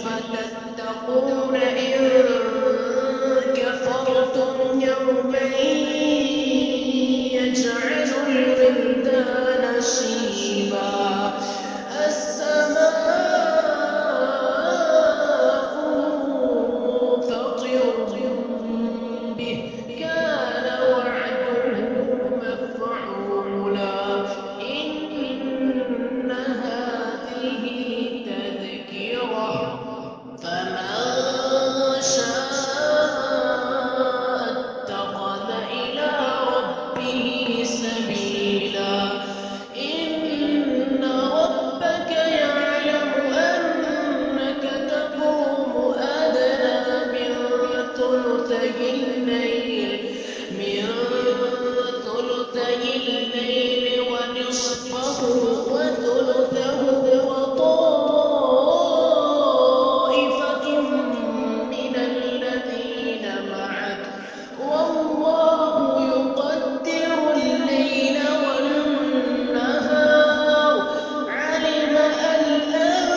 فتتقون إن كفرتم يوما يجعل الولدان شيبا السماء فطر به كان وعده مفعولا إن هذه تذكرة فمن شاء اتخذ إلى ربه سبيلا إن ربك يعلم أنك تقوم أدنى من ثلثي الليل ونصفه وثلثه وطائفة من الذين معك والله يقدر الليل والنهار علم أن لن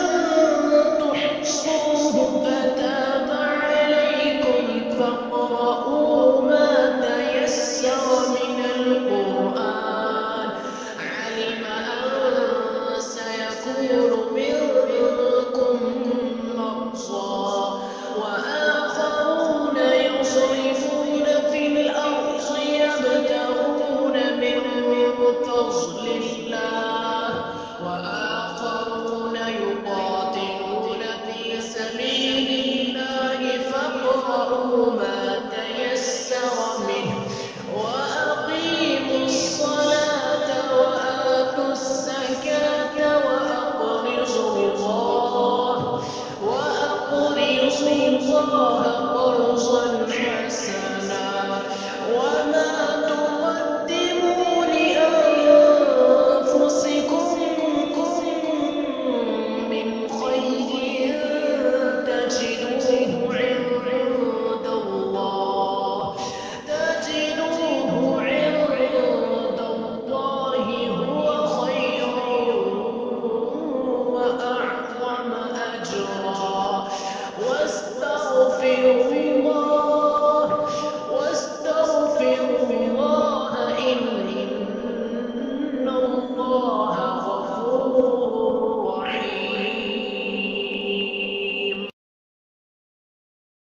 تحصوه فتاب عليكم فاقرؤوا ما تيسر من القرآن علم أن سيكون منكم مرضى وآخرون يضربون في الأرض يبتغون من فضل الله وآخرون يقاتلون في سبيل الله فاقرؤوا ما تيسر منه وأقيموا الصلاة وآتوا الزكاة وأقرضوا الله قرضا حسنا وما تقدموا لأنفسكم من خير تجدوه عند الله هو خيرا وأعظم أجرا واستغفروا